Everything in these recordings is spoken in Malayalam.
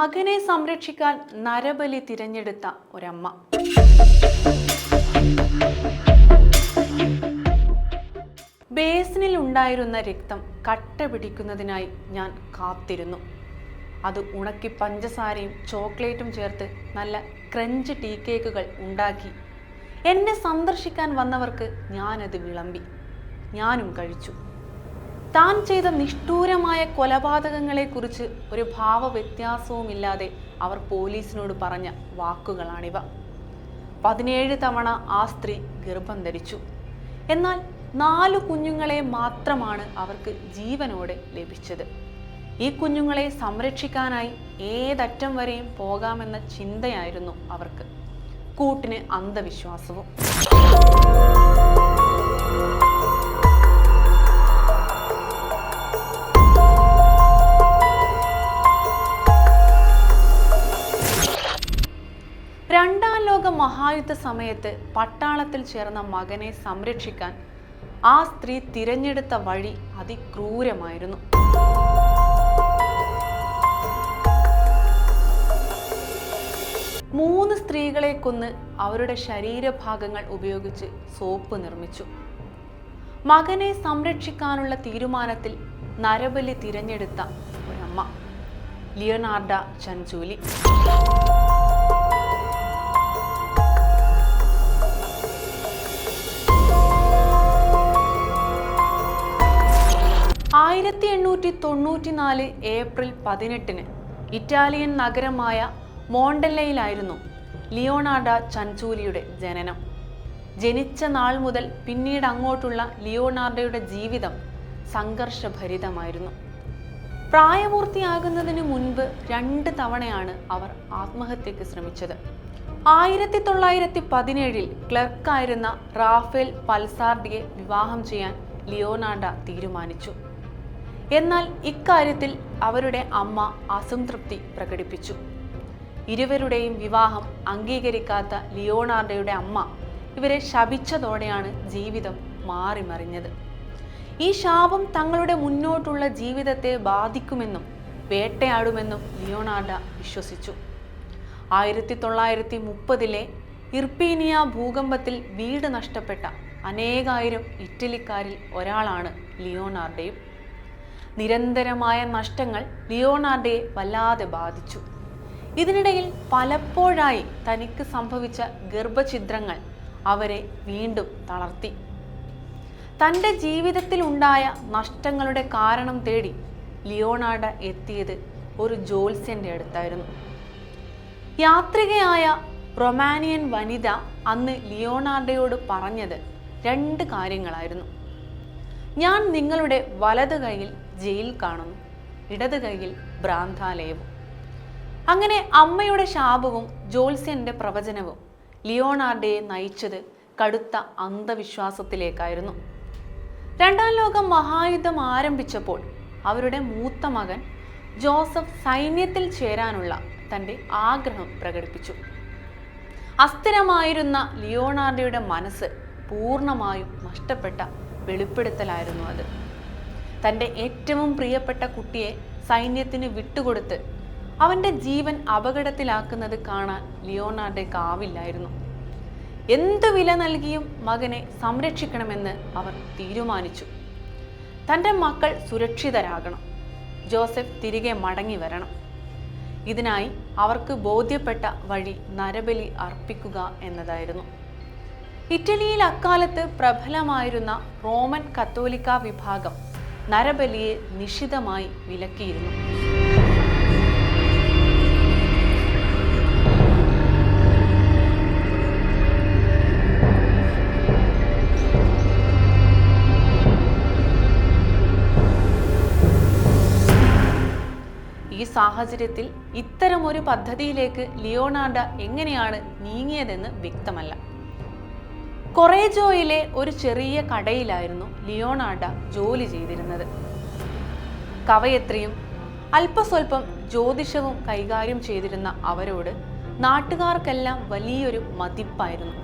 മകനെ സംരക്ഷിക്കാൻ നരബലി തിരഞ്ഞെടുത്ത ഒരമ്മ. ബേസിനിൽ ഉണ്ടായിരുന്ന രക്തം കട്ട പിടിക്കുന്നതിനായി ഞാൻ കാത്തിരുന്നു. അത് ഉണക്കി പഞ്ചസാരയും ചോക്ലേറ്റും ചേർത്ത് നല്ല ക്രഞ്ച് ടീ കേക്കുകൾ ഉണ്ടാക്കി എന്നെ സന്ദർശിക്കാൻ വന്നവർക്ക് ഞാനത് വിളമ്പി. ഞാനും കഴിച്ചു. താൻ ചെയ്ത നിഷ്ഠൂരമായ കൊലപാതകങ്ങളെക്കുറിച്ച് ഒരു ഭാവവ്യത്യാസവുമില്ലാതെ അവർ പോലീസിനോട് പറഞ്ഞ വാക്കുകളാണിവ. 17 തവണ ആ സ്ത്രീ ഗർഭം ധരിച്ചു. എന്നാൽ 4 കുഞ്ഞുങ്ങളെ മാത്രമാണ് അവർക്ക് ജീവനോടെ ലഭിച്ചത്. ഈ കുഞ്ഞുങ്ങളെ സംരക്ഷിക്കാനായി ഏതറ്റം വരെയും പോകാമെന്ന ചിന്തയായിരുന്നു അവർക്ക്. കൂട്ടിന് അന്ധവിശ്വാസവും. രണ്ടാം ലോക മഹായുദ്ധ സമയത്ത് പട്ടാളത്തിൽ ചേർന്ന മകനെ സംരക്ഷിക്കാൻ ആ സ്ത്രീ തിരഞ്ഞെടുത്ത വഴി അതിക്രൂരമായിരുന്നു. മൂന്ന് സ്ത്രീകളെ കൊന്ന് അവരുടെ ശരീരഭാഗങ്ങൾ ഉപയോഗിച്ച് സോപ്പ് നിർമ്മിച്ചു. മകനെ സംരക്ഷിക്കാനുള്ള തീരുമാനത്തിൽ നരബലി തിരഞ്ഞെടുത്ത ഒരമ്മ, ലിയോനാർഡ ചൻചൂലി. ഏപ്രിൽ 18 ഇറ്റാലിയൻ നഗരമായ മോണ്ടല്ലയിലായിരുന്നു ലിയോനാർഡ ചൻചൂലിയുടെ ജനനം. ജനിച്ച നാൾ മുതൽ പിന്നീട് അങ്ങോട്ടുള്ള ലിയോനാർഡയുടെ ജീവിതം സംഘർഷഭരിതമായിരുന്നു. പ്രായപൂർത്തിയാകുന്നതിന് മുൻപ് 2 തവണയാണ് അവർ ആത്മഹത്യക്ക് ശ്രമിച്ചത്. 1917 ക്ലർക്കായിരുന്ന റാഫേൽ പൽസാർഡിയെ വിവാഹം ചെയ്യാൻ ലിയോനാർഡ തീരുമാനിച്ചു. എന്നാൽ ഇക്കാര്യത്തിൽ അവരുടെ അമ്മ അസംതൃപ്തി പ്രകടിപ്പിച്ചു. ഇരുവരുടെയും വിവാഹം അംഗീകരിക്കാത്ത ലിയോനാർഡയുടെ അമ്മ ഇവരെ ശപിച്ചതോടെയാണ് ജീവിതം മാറിമറിഞ്ഞത്. ഈ ശാപം തങ്ങളുടെ മുന്നോട്ടുള്ള ജീവിതത്തെ ബാധിക്കുമെന്നും വേട്ടയാടുമെന്നും ലിയോനാർഡ വിശ്വസിച്ചു. 1930 ഇർപീനിയ ഭൂകമ്പത്തിൽ വീട് നഷ്ടപ്പെട്ട അനേകായിരം ഇറ്റലിക്കാരിൽ ഒരാളാണ് ലിയോനാർഡയും. നിരന്തരമായ നഷ്ടങ്ങൾ ലിയോനാർഡയെ വല്ലാതെ ബാധിച്ചു. ഇതിനിടയിൽ പലപ്പോഴായി തനിക്ക് സംഭവിച്ച ഗർഭഛിദ്രങ്ങൾ അവരെ വീണ്ടും തളർത്തി. തൻ്റെ ജീവിതത്തിൽ ഉണ്ടായ നഷ്ടങ്ങളുടെ കാരണം തേടി ലിയോനാർഡ എത്തിയത് ഒരു ജ്യോത്സ്യന്റെ അടുത്തായിരുന്നു. യാത്രികയായ റൊമാനിയൻ വനിത അന്ന് ലിയോനാർഡയോട് പറഞ്ഞത് 2 കാര്യങ്ങളായിരുന്നു. ഞാൻ നിങ്ങളുടെ വലത് കൈയിൽ ജയിൽ കാണുന്നു, ഇടത് കൈയിൽ ഭ്രാന്താലയവും. അങ്ങനെ അമ്മയുടെ ശാപവും ജ്യോത്സ്യന്റെ പ്രവചനവും ലിയോനാർഡയെ നയിച്ചത് കടുത്ത അന്ധവിശ്വാസത്തിലേക്കായിരുന്നു. രണ്ടാം ലോക മഹായുദ്ധം ആരംഭിച്ചപ്പോൾ അവരുടെ മൂത്ത മകൻ ജോസഫ് സൈന്യത്തിൽ ചേരാനുള്ള തൻ്റെ ആഗ്രഹം പ്രകടിപ്പിച്ചു. അസ്ഥിരമായിരുന്ന ലിയോനാർഡയുടെ മനസ്സ് പൂർണ്ണമായും നഷ്ടപ്പെട്ട വെളിപ്പെടുത്തലായിരുന്നു അത്. തൻ്റെ ഏറ്റവും പ്രിയപ്പെട്ട കുട്ടിയെ സൈന്യത്തിന് വിട്ടുകൊടുത്ത് അവൻ്റെ ജീവൻ അപകടത്തിലാക്കുന്നത് കാണാൻ ലിയോനാർഡയ്ക്കാവില്ലായിരുന്നു. എന്തു വില നൽകിയും മകനെ സംരക്ഷിക്കണമെന്ന് അവർ തീരുമാനിച്ചു. തൻ്റെ മക്കൾ സുരക്ഷിതരാകണം, ജോസഫ് തിരികെ മടങ്ങി വരണം. ഇതിനായി അവർക്ക് ബോധ്യപ്പെട്ട വഴി നരബലി അർപ്പിക്കുക എന്നതായിരുന്നു. ഇറ്റലിയിൽ അക്കാലത്ത് പ്രബലമായിരുന്ന റോമൻ കത്തോലിക്ക വിഭാഗം നരബലിയെ നിശിതമായി വിലക്കിയിരുന്നു. ഈ സാഹചര്യത്തിൽ ഇത്തരമൊരു പദ്ധതിയിലേക്ക് ലിയോനാർഡ എങ്ങനെയാണ് നീങ്ങിയതെന്ന് വ്യക്തമല്ല. കൊറേജോയിലെ ഒരു ചെറിയ കടയിലായിരുന്നു ലിയോനാർഡ ജോലി ചെയ്തിരുന്നത്. കവയത്രിയും അല്പസ്വല്പം ജ്യോതിഷവും കൈകാര്യം ചെയ്തിരുന്ന അവരോട് നാട്ടുകാർക്കെല്ലാം വലിയൊരു മതിപ്പായിരുന്നു.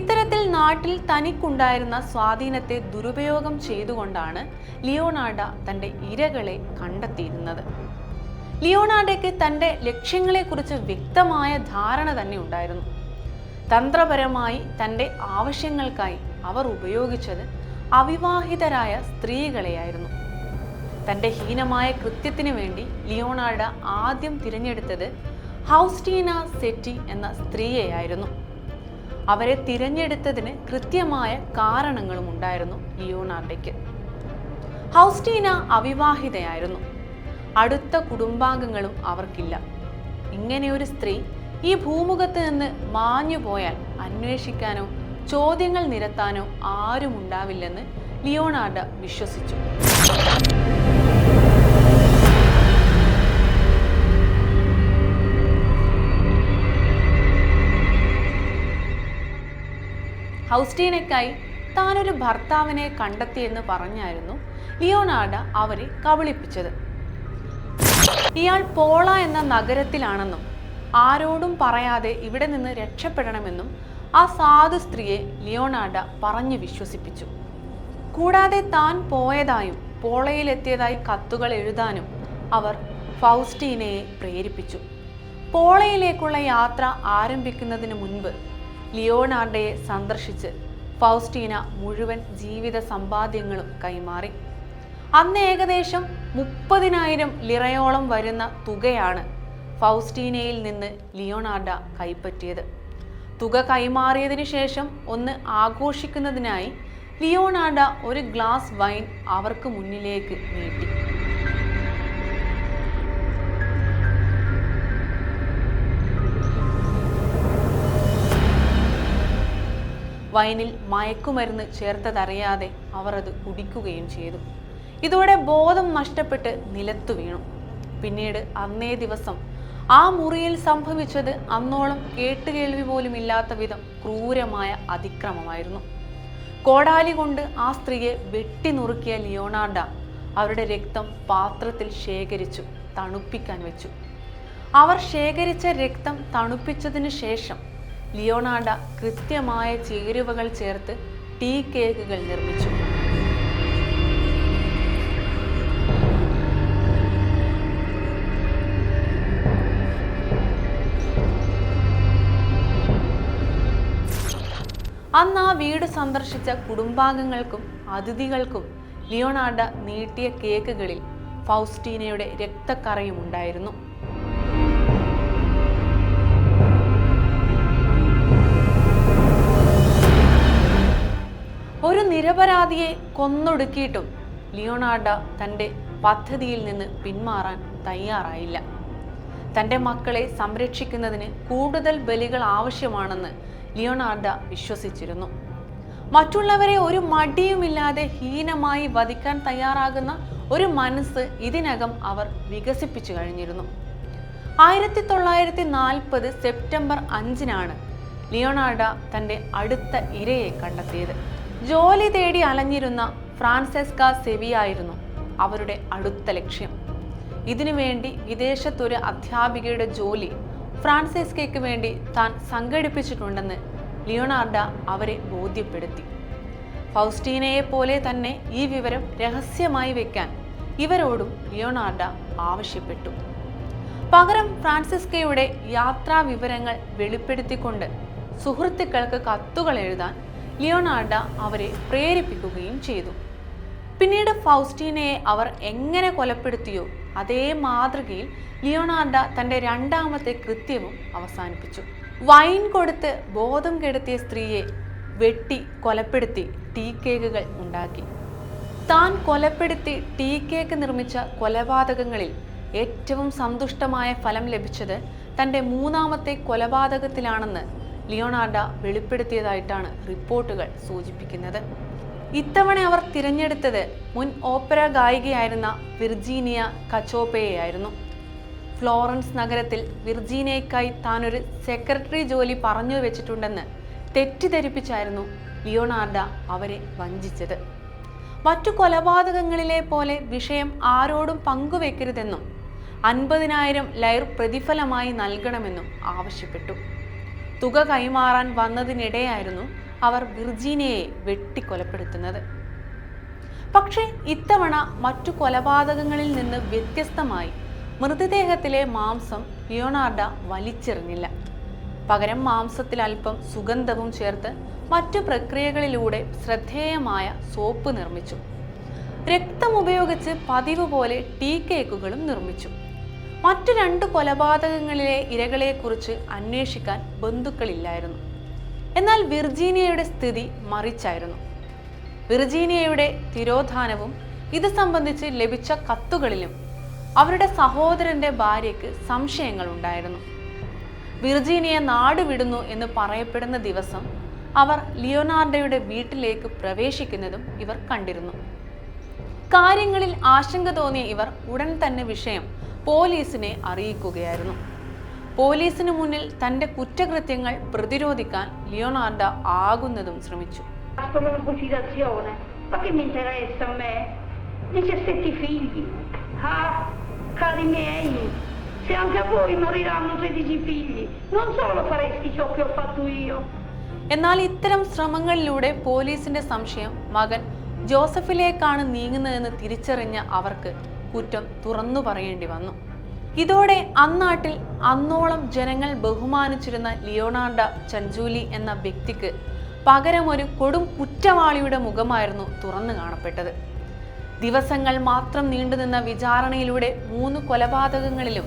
ഇത്തരത്തിൽ നാട്ടിൽ തനിക്കുണ്ടായിരുന്ന സ്വാധീനത്തെ ദുരുപയോഗം ചെയ്തുകൊണ്ടാണ് ലിയോനാർഡ തൻ്റെ ഇരകളെ കണ്ടെത്തിയിരുന്നത്. ലിയോണാർഡോയ്ക്ക് തൻ്റെ ലക്ഷ്യങ്ങളെക്കുറിച്ച് വ്യക്തമായ ധാരണ തന്നെ ഉണ്ടായിരുന്നു. തന്ത്രപരമായി തൻ്റെ ആവശ്യങ്ങൾക്കായി അവർ ഉപയോഗിച്ചത് അവിവാഹിതരായ സ്ത്രീകളെയായിരുന്നു. തൻ്റെ ഹീനമായ കൃത്യത്തിന് വേണ്ടി ലിയോണാർഡോ ആദ്യം തിരഞ്ഞെടുത്തത് ഫൗസ്റ്റീന സെറ്റി എന്ന സ്ത്രീയെയായിരുന്നു. അവരെ തിരഞ്ഞെടുത്തതിന് കൃത്യമായ കാരണങ്ങളും ഉണ്ടായിരുന്നു ലിയോണാർഡോയ്ക്ക്. ഫൗസ്റ്റീന അവിവാഹിതയായിരുന്നു. അടുത്ത കുടുംബാംഗങ്ങളും അവർക്കില്ല. ഇങ്ങനെയൊരു സ്ത്രീ ഈ ഭൂമുഖത്ത് നിന്ന് മാഞ്ഞു പോയാൽ അന്വേഷിക്കാനോ ചോദ്യങ്ങൾ നിരത്താനോ ആരും ഉണ്ടാവില്ലെന്ന് ലിയോണാർഡോ വിശ്വസിച്ചു. ഫൗസ്റ്റീനയ്ക്കായി താനൊരു ഭർത്താവിനെ കണ്ടെത്തിയെന്ന് പറഞ്ഞായിരുന്നു ലിയോണാർഡോ അവരെ കബളിപ്പിച്ചത്. ഇയാൾ പോള എന്ന നഗരത്തിലാണെന്നും ആരോടും പറയാതെ ഇവിടെ നിന്ന് രക്ഷപ്പെടണമെന്നും ആ സാധു സ്ത്രീയെ ലിയോണാർഡോ പറഞ്ഞു വിശ്വസിപ്പിച്ചു. കൂടാതെ താൻ പോയതായും പോളയിലെത്തിയതായി കത്തുകൾ എഴുതാനും അവർ ഫൗസ്റ്റീനയെ പ്രേരിപ്പിച്ചു. പോളയിലേക്കുള്ള യാത്ര ആരംഭിക്കുന്നതിന് മുൻപ് ലിയോണാർഡോയെ സന്ദർശിച്ച് ഫൗസ്റ്റീന മുഴുവൻ ജീവിത സമ്പാദ്യങ്ങളും കൈമാറി. അന്ന് ഏകദേശം 30,000 ലിറയോളം വരുന്ന തുകയാണ് ഫൗസ്റ്റീനയിൽ നിന്ന് ലിയോണാർഡോ കൈപ്പറ്റിയത്. തുക കൈമാറിയതിനു ശേഷം ഒന്ന് ആഘോഷിക്കുന്നതിനായി ലിയോണാർഡോ ഒരു ഗ്ലാസ് വൈൻ അവർക്ക് മുന്നിലേക്ക് നീട്ടി. വൈനിൽ മയക്കുമരുന്ന് ചേർത്തതറിയാതെ അവർ അത് കുടിക്കുകയും ചെയ്തു. ഇതോടെ ബോധം നഷ്ടപ്പെട്ട് നിലത്തു വീണു. പിന്നീട് അന്നേ ദിവസം ആ മുറിയിൽ സംഭവിച്ചത് അന്നോളം കേട്ടുകേൾവി പോലും ഇല്ലാത്ത വിധം ക്രൂരമായ അതിക്രമമായിരുന്നു. കോടാലി കൊണ്ട് ആ സ്ത്രീയെ വെട്ടി നുറുക്കിയ ലിയോണാർഡോ അവരുടെ രക്തം പാത്രത്തിൽ ശേഖരിച്ചു തണുപ്പിക്കാൻ വെച്ചു. അവർ ശേഖരിച്ച രക്തം തണുപ്പിച്ചതിന് ശേഷം ലിയോണാർഡോ കൃത്യമായ ചേരുവകൾ ചേർത്ത് ടീ കേക്കുകൾ നിർമ്മിച്ചു. അന്ന് ആ വീട് സന്ദർശിച്ച കുടുംബാംഗങ്ങൾക്കും അതിഥികൾക്കും ലിയോണാർഡോ നീട്ടിയ കേക്കുകളിൽ ഫൗസ്റ്റീനയുടെ രക്തക്കറയും ഉണ്ടായിരുന്നു. ഒരു നിരപരാധിയെ കൊന്നൊടുക്കിയിട്ടും ലിയോണാർഡോ തൻ്റെ പദ്ധതിയിൽ നിന്ന് പിന്മാറാൻ തയ്യാറായില്ല. തൻ്റെ മക്കളെ സംരക്ഷിക്കുന്നതിന് കൂടുതൽ ബലികൾ ആവശ്യമാണെന്ന് ലിയോണാർഡോ വിശ്വസിച്ചിരുന്നു. മറ്റുള്ളവരെ ഒരു മടിയുമില്ലാതെ ഹീനമായി വധിക്കാൻ തയ്യാറാകുന്ന ഒരു മനസ്സ് ഇതിനകം അവർ വികസിപ്പിച്ചു കഴിഞ്ഞിരുന്നു. 1940 സെപ്റ്റംബർ 5-നാണ് ലിയോണാർഡോ തൻ്റെ അടുത്ത ഇരയെ കണ്ടെത്തിയത്. ജോലി തേടി അലഞ്ഞിരുന്ന ഫ്രാൻസെസ്ക സെവിയായിരുന്നു അവരുടെ അടുത്ത ലക്ഷ്യം. ഇതിനുവേണ്ടി വിദേശത്തൊരു അധ്യാപികയുടെ ജോലി ഫ്രാൻസെസ്കയ്ക്ക് വേണ്ടി താൻ സംഘടിപ്പിച്ചിട്ടുണ്ടെന്ന് ലിയോണാർഡോ അവരെ ബോധ്യപ്പെടുത്തി. ഫൗസ്റ്റീനയെ പോലെ തന്നെ ഈ വിവരം രഹസ്യമായി വെക്കാൻ ഇവരോടും ലിയോണാർഡോ ആവശ്യപ്പെട്ടു. പകരം ഫ്രാൻസെസ്കയുടെ യാത്രാ വിവരങ്ങൾ വെളിപ്പെടുത്തിക്കൊണ്ട് സുഹൃത്തുക്കൾക്ക് കത്തുകൾ എഴുതാൻ ലിയോണാർഡോ അവരെ പ്രേരിപ്പിക്കുകയും ചെയ്തു. പിന്നീട് ഫൗസ്റ്റീനയെ അവർ എങ്ങനെ കൊലപ്പെടുത്തിയോ അതേ മാതൃകയിൽ ലിയോണാർഡോ തൻ്റെ രണ്ടാമത്തെ കൃത്യവും അവസാനിപ്പിച്ചു. വൈൻ കൊടുത്ത് ബോധം കെടുത്തിയ സ്ത്രീയെ വെട്ടി കൊലപ്പെടുത്തി ടീ കേക്കുകൾ ഉണ്ടാക്കി. താൻ കൊലപ്പെടുത്തി ടീ കേക്ക് നിർമ്മിച്ച കൊലപാതകങ്ങളിൽ ഏറ്റവും സന്തുഷ്ടമായ ഫലം ലഭിച്ചത് തൻ്റെ മൂന്നാമത്തെ കൊലപാതകത്തിലാണെന്ന് ലിയോണാർഡോ വെളിപ്പെടുത്തിയതായിട്ടാണ് റിപ്പോർട്ടുകൾ സൂചിപ്പിക്കുന്നത്. ഇത്തവണ അവർ തിരഞ്ഞെടുത്തത് മുൻ ഓപ്പറ ഗായികയായിരുന്ന വിർജീനിയ കച്ചോപ്പയെയായിരുന്നു. ഫ്ലോറൻസ് നഗരത്തിൽ വിർജീനിയയ്ക്കായി താനൊരു സെക്രട്ടറി ജോലി പറഞ്ഞു വെച്ചിട്ടുണ്ടെന്ന് തെറ്റിദ്ധരിപ്പിച്ചായിരുന്നു ലിയോണാർഡോ അവരെ വഞ്ചിച്ചത്. മറ്റു കൊലപാതകങ്ങളിലെ പോലെ വിഷയം ആരോടും പങ്കുവെക്കരുതെന്നും 50,000 ലൈർ പ്രതിഫലമായി നൽകണമെന്നും ആവശ്യപ്പെട്ടു. തുക കൈമാറാൻ വന്നതിനിടെയായിരുന്നു അവർ വിർജീനിയയെ വെട്ടിക്കൊലപ്പെടുത്തുന്നത്. പക്ഷേ ഇത്തവണ മറ്റു കൊലപാതകങ്ങളിൽ നിന്ന് വ്യത്യസ്തമായി മൃതദേഹത്തിലെ മാംസം ലിയോണാർഡ വലിച്ചെറിഞ്ഞില്ല. പകരം മാംസത്തിൽ അല്പം സുഗന്ധവും ചേർത്ത് മറ്റു പ്രക്രിയകളിലൂടെ ശ്രദ്ധേയമായ സോപ്പ് നിർമ്മിച്ചു. രക്തം ഉപയോഗിച്ച് പതിവ് പോലെ ടീ കേക്കുകളും നിർമ്മിച്ചു. മറ്റു 2 കൊലപാതകങ്ങളിലെ ഇരകളെക്കുറിച്ച് അന്വേഷിക്കാൻ ബന്ധുക്കളില്ലായിരുന്നു. എന്നാൽ വിർജീനിയയുടെ സ്ഥിതി മറിച്ചായിരുന്നു. വിർജീനിയയുടെ തിരോധാനവും ഇത് സംബന്ധിച്ച് ലഭിച്ച കത്തുകളിലും അവരുടെ സഹോദരന്റെ ഭാര്യയ്ക്ക് സംശയങ്ങൾ ഉണ്ടായിരുന്നു. വിർജീനിയ നാടുവിടുന്നു എന്ന് പറയപ്പെടുന്ന ദിവസം അവർ ലിയോണാർഡോയുടെ വീട്ടിലേക്ക് പ്രവേശിക്കുന്നതും ഇവർ കണ്ടിരുന്നു. കാര്യങ്ങളിൽ ആശങ്ക തോന്നിയ ഇവർ ഉടൻ തന്നെ വിഷയം പോലീസിനെ അറിയിക്കുകയായിരുന്നു. പോലീസിന് മുന്നിൽ തന്റെ കുറ്റകൃത്യങ്ങൾ പ്രതിരോധിക്കാൻ ലിയോണാർഡ ആകുന്നതും ശ്രമിച്ചു. Cari miei, se anche a voi moriranno 13 figli, non solo faresti ciò che ho fatto io. എന്നാൽ ഇത്തരം ശ്രമങ്ങളിലൂടെ പോലീസിന്റെ സംശയം മകൻ ജോസഫിലേക്കാണ് നീങ്ങുന്നതെന്ന് തിരിച്ചറിഞ്ഞ അവർക്ക് കുറ്റം തുറന്നു പറയേണ്ടി വന്നു. ഇതോടെ അന്നാട്ടിൽ അന്നോളം ജനങ്ങൾ ബഹുമാനിച്ചിരുന്ന ലിയോണാർഡ ചഞ്ചൂലി എന്ന വ്യക്തിക്ക് പകരം ഒരു കൊടും കുറ്റവാളിയുടെ മുഖമായിരുന്നു തുറന്നു കാണപ്പെട്ടത്. ദിവസങ്ങൾ മാത്രം നീണ്ടുനിന്ന വിചാരണയിലൂടെ 3 കൊലപാതകങ്ങളിലും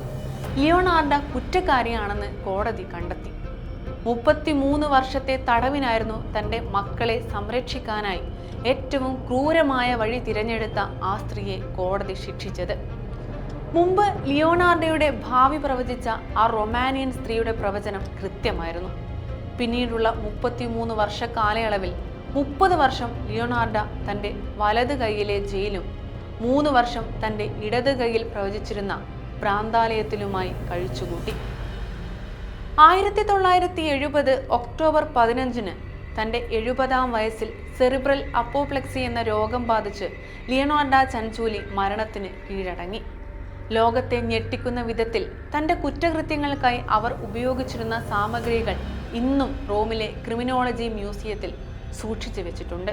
ലിയോണാർഡ കുറ്റക്കാരിയാണെന്ന് കോടതി കണ്ടെത്തി. 33 വർഷത്തെ തടവിനായിരുന്നു തൻ്റെ മക്കളെ സംരക്ഷിക്കാനായി ഏറ്റവും ക്രൂരമായ വഴി തിരഞ്ഞെടുത്ത ആ സ്ത്രീയെ കോടതി ശിക്ഷിച്ചത്. മുമ്പ് ലിയോണാർഡോയുടെ ഭാവി പ്രവചിച്ച ആ റൊമാനിയൻ സ്ത്രീയുടെ പ്രവചനം കൃത്യമായിരുന്നു. പിന്നീടുള്ള 33 വർഷ കാലയളവിൽ 30 വർഷം ലിയോണാർഡ തൻ്റെ വലത് കൈയിലെ ജയിലും 3 വർഷം തൻ്റെ ഇടത് കൈയിൽ പ്രവചിച്ചിരുന്ന ഭ്രാന്താലയത്തിലുമായി കഴിച്ചുകൂട്ടി. 1970 ഒക്ടോബർ 15-ന് തൻ്റെ 70-ാം വയസ്സിൽ സെറിബ്രൽ അപ്പോപ്ലെക്സി എന്ന രോഗം ബാധിച്ച് ലിയോണാർഡ ചഞ്ചൂലി മരണത്തിന് കീഴടങ്ങി. ലോകത്തെ ഞെട്ടിക്കുന്ന വിധത്തിൽ തൻ്റെ കുറ്റകൃത്യങ്ങൾക്കായി അവർ ഉപയോഗിച്ചിരുന്ന സാമഗ്രികൾ ഇന്നും റോമിലെ ക്രിമിനോളജി മ്യൂസിയത്തിൽ സൂക്ഷിച്ചു വെച്ചിട്ടുണ്ട്.